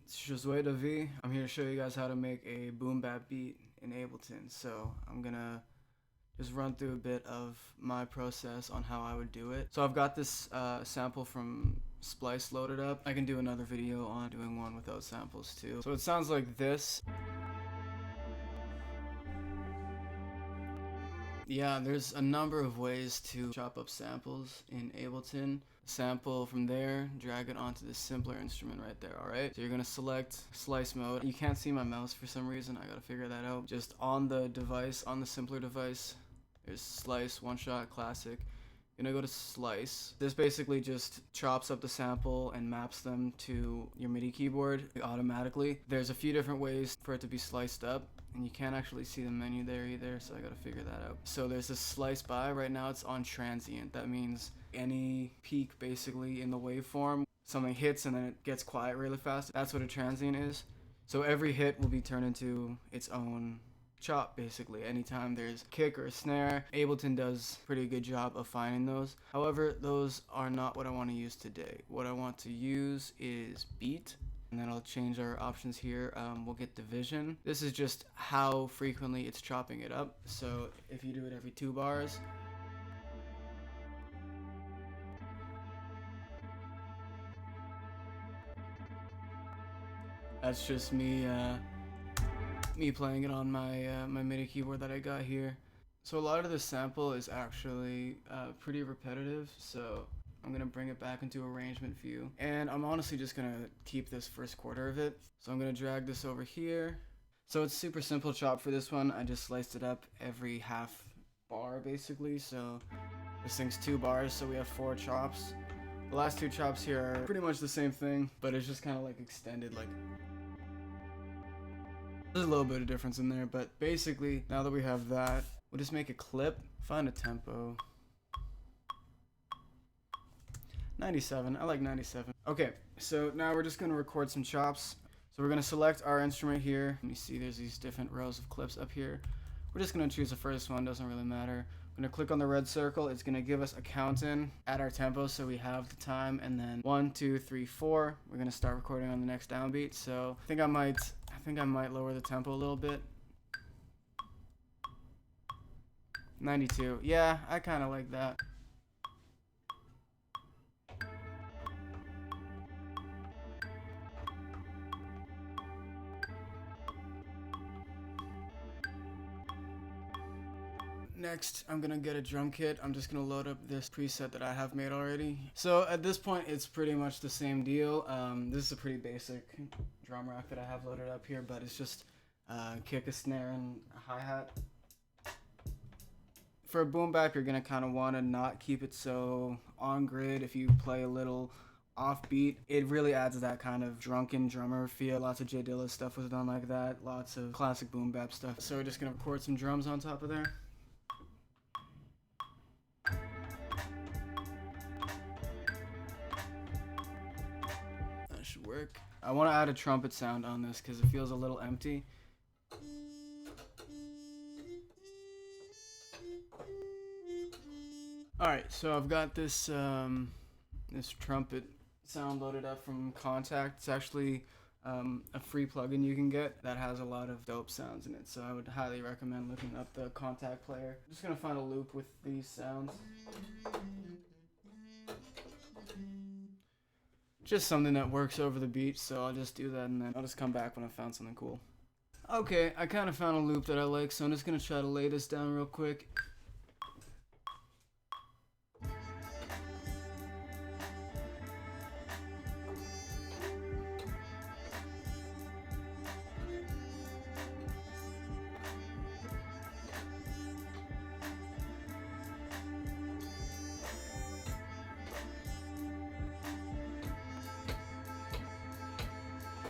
It's Jazzy. I'm here to show you guys how to make a boom bap beat in Ableton. So I'm gonna just run through a bit of my process on how I would do it. So I've got this sample from Splice loaded up. I can do another video on doing one without samples too. So it sounds like this. Yeah, there's a number of ways to chop up samples in Ableton. Sample from there, drag it onto this simpler instrument right there, alright? So you're gonna select slice mode. You can't see my mouse for some reason, I gotta figure that out. Just on the device, on the simpler device, there's slice, one shot, classic. You're gonna go to slice. This basically just chops up the sample and maps them to your MIDI keyboard automatically. There's a few different ways for it to be sliced up, and you can't actually see the menu there either, so I gotta figure that out. So there's this slice by, right now it's on transient. That means any peak basically in the waveform, something hits and then it gets quiet really fast. That's what a transient is. So every hit will be turned into its own chop basically. Anytime there's a kick or a snare, Ableton does a pretty good job of finding those. However, those are not what I want to use today. What I want to use is beat, and then I'll change our options here. We'll get division. This is just how frequently it's chopping it up. So if you do it every 2 bars, that's just me playing it on my my MIDI keyboard that I got here. So a lot of this sample is actually pretty repetitive, so I'm gonna bring it back into arrangement view, and I'm honestly just gonna keep this first quarter of it. So I'm gonna drag this over here. So it's super simple chop for this one. I just sliced it up every half bar basically. So this thing's 2 bars, so we have 4 chops. The last 2 chops here are pretty much the same thing, but it's just kind of like extended, like there's a little bit of difference in there, but basically now that we have that, we'll just make a clip, find a tempo. 97, I like 97. Okay, so now we're just gonna record some chops. So we're gonna select our instrument here, and you see there's these different rows of clips up here. We're just gonna choose the first one, doesn't really matter. I'm gonna click on the red circle, it's gonna give us a count in at our tempo, so we have the time, and then 1, 2, 3, 4. We're gonna start recording on the next downbeat. So I think I might lower the tempo a little bit. 92, yeah, I kinda like that. Next, I'm gonna get a drum kit. I'm just gonna load up this preset that I have made already. So at this point, it's pretty much the same deal. This is a pretty basic drum rack that I have loaded up here, but it's just kick, a snare, and a hi-hat. For a boom bap, you're gonna kind of want to not keep it so on grid. If you play a little offbeat, it really adds that kind of drunken drummer feel. Lots of J Dilla stuff was done like that. Lots of classic boom bap stuff. So we're just gonna record some drums on top of there. That should work. I want to add a trumpet sound on this because it feels a little empty. Alright, so I've got this this trumpet sound loaded up from Contact. It's actually a free plugin you can get that has a lot of dope sounds in it, so I would highly recommend looking up the Contact player. I'm just gonna find a loop with these sounds. Just something that works over the beat, so I'll just do that and then I'll just come back when I found something cool. Okay, I kind of found a loop that I like, so I'm just gonna try to lay this down real quick.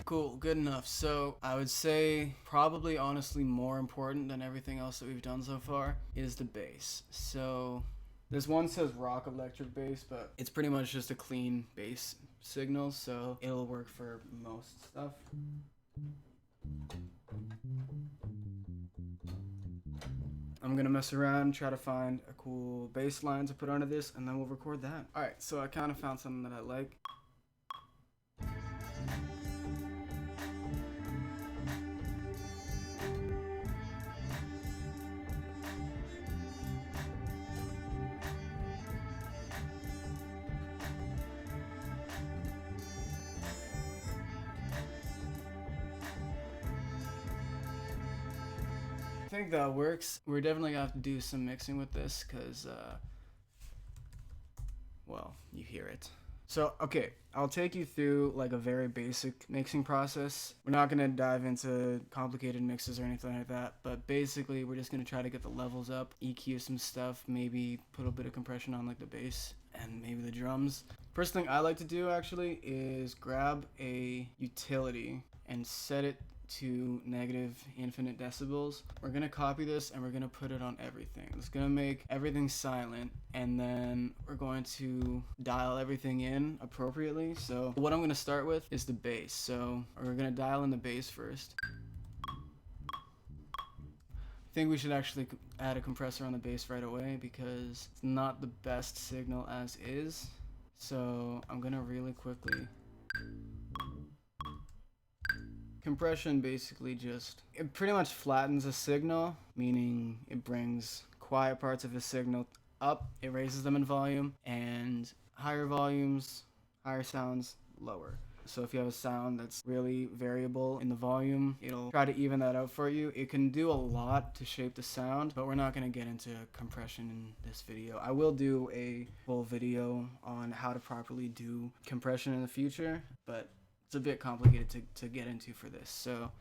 Cool, good enough. So I would say probably honestly more important than everything else that we've done so far is the bass. So this one says rock electric bass, but it's pretty much just a clean bass signal, so it'll work for most stuff. I'm gonna mess around, try to find a cool bass line to put under this, and then we'll record that. Alright, so I kind of found something that I like. think that works. We're definitely gonna have to do some mixing with this because, well, you hear it. So, okay, I'll take you through like a very basic mixing process. We're not gonna dive into complicated mixes or anything like that, but basically we're just gonna try to get the levels up, EQ some stuff, maybe put a bit of compression on like the bass and maybe the drums. First thing I like to do actually is grab a utility and set it to negative infinite decibels. We're gonna copy this and we're gonna put it on everything. It's gonna make everything silent, and then we're going to dial everything in appropriately. So what I'm gonna start with is the bass. So we're gonna dial in the bass first. I think we should actually add a compressor on the bass right away because it's not the best signal as is. So I'm gonna really quickly. Compression basically it pretty much flattens a signal, meaning it brings quiet parts of a signal up, it raises them in volume, and higher volumes, higher sounds, lower. So if you have a sound that's really variable in the volume, it'll try to even that out for you. It can do a lot to shape the sound, but we're not going to get into compression in this video. I will do a full video on how to properly do compression in the future, but it's a bit complicated to get into for this, so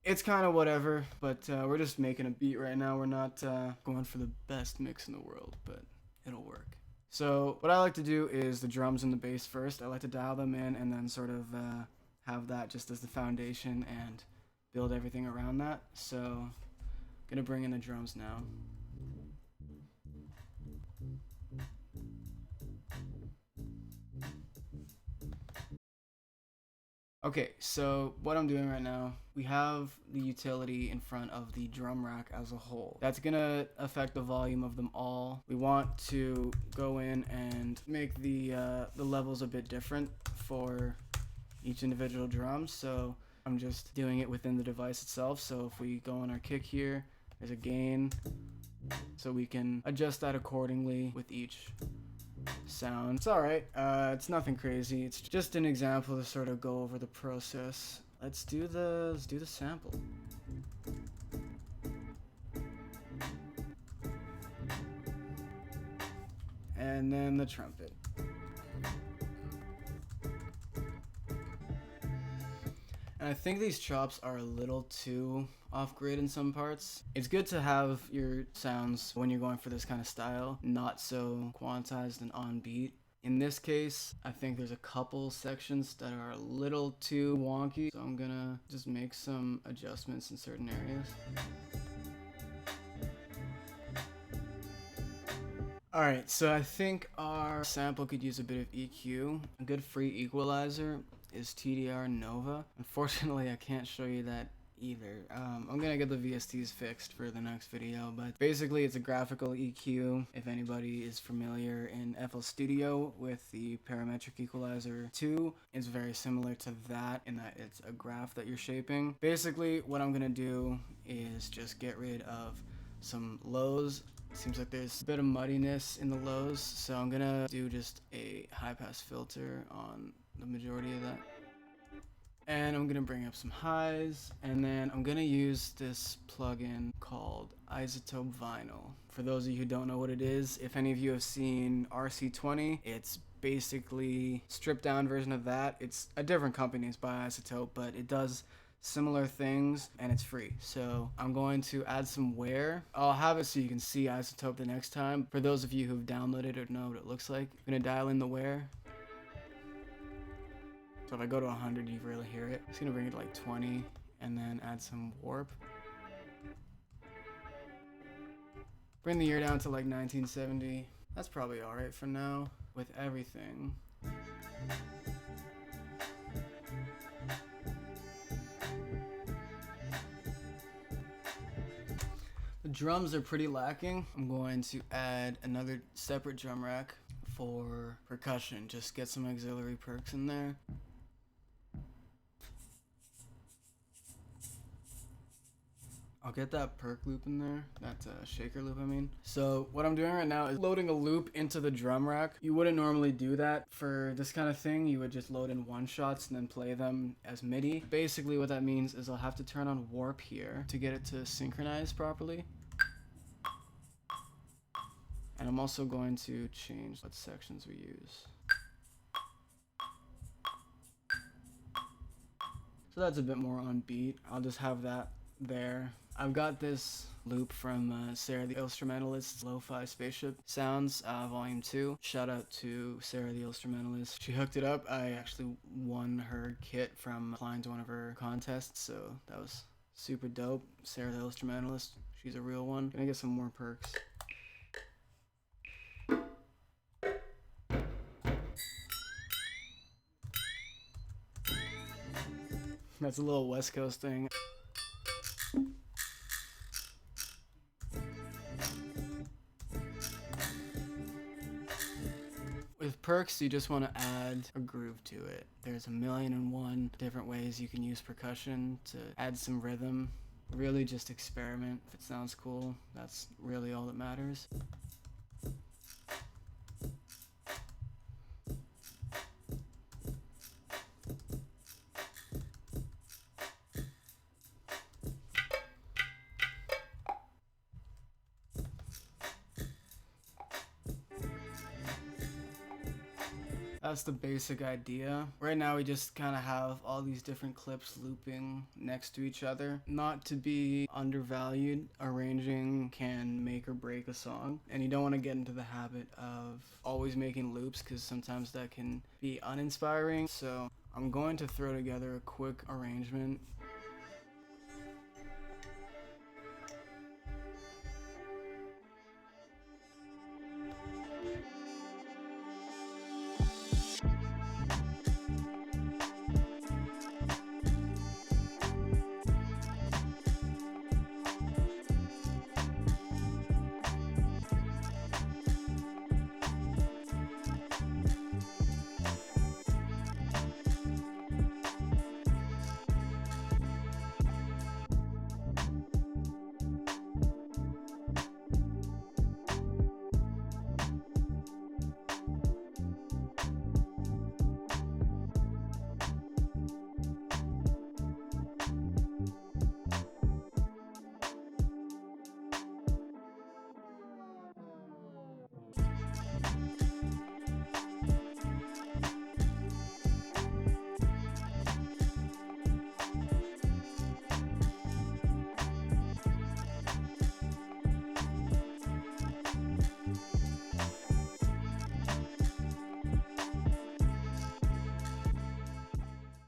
it's kind of whatever, but we're just making a beat right now. We're not going for the best mix in the world, but it'll work. So what I like to do is the drums and the bass first. I like to dial them in and then sort of have that just as the foundation and build everything around that. So I'm gonna bring in the drums now. Okay, so what I'm doing right now, we have the utility in front of the drum rack as a whole. That's gonna affect the volume of them all. We want to go in and make the levels a bit different for each individual drum. So I'm just doing it within the device itself. So if we go on our kick here, there's a gain. So we can adjust that accordingly with each sound. It's alright, it's nothing crazy. It's just an example to sort of go over the process. Let's do the sample. And then the trumpet. And I think these chops are a little too off-grid in some parts. It's good to have your sounds when you're going for this kind of style not so quantized and on beat. In this case, I think there's a couple sections that are a little too wonky, so I'm gonna just make some adjustments in certain areas. Alright, so I think our sample could use a bit of EQ. A good free equalizer is TDR Nova. Unfortunately, I can't show you that either. I'm gonna get the VSTs fixed for the next video, but basically it's a graphical EQ. If anybody is familiar in FL Studio with the parametric equalizer 2, it's very similar to that in that it's a graph that you're shaping. Basically, what I'm gonna do is just get rid of some lows. Seems like there's a bit of muddiness in the lows, so I'm gonna do just a high pass filter on the majority of that. And I'm gonna bring up some highs, and then I'm gonna use this plugin called Isotope Vinyl. For those of you who don't know what it is, if any of you have seen RC20, it's basically stripped down version of that. It's a different company, it's by Isotope, but it does similar things and it's free. So I'm going to add some wear. I'll have it so you can see Isotope the next time. For those of you who've downloaded it or know what it looks like, I'm gonna dial in the wear. So if I go to 100, you really hear it. I'm just gonna bring it to like 20 and then add some warp. Bring the ear down to like 1970. That's probably alright for now with everything. The drums are pretty lacking. I'm going to add another separate drum rack for percussion. Just get some auxiliary perks in there. I'll get that perk loop in there, that shaker loop I mean. So what I'm doing right now is loading a loop into the drum rack. You wouldn't normally do that for this kind of thing. You would just load in one shots and then play them as MIDI. Basically what that means is I'll have to turn on warp here to get it to synchronize properly. And I'm also going to change what sections we use. So that's a bit more on beat. I'll just have that there. I've got this loop from Sarah the Instrumentalist's Lo-Fi Spaceship Sounds, Volume 2. Shout out to Sarah the Instrumentalist. She hooked it up. I actually won her kit from applying to one of her contests, so that was super dope. Sarah the Instrumentalist, she's a real one. Gonna get some more perks. That's a little West Coast thing. With perks, you just want to add a groove to it. There's 1,000,001 different ways you can use percussion to add some rhythm. Really just experiment. If it sounds cool, that's really all that matters. That's the basic idea. Right now we just kind of have all these different clips looping next to each other. Not to be undervalued, arranging can make or break a song, and you don't want to get into the habit of always making loops because sometimes that can be uninspiring. So I'm going to throw together a quick arrangement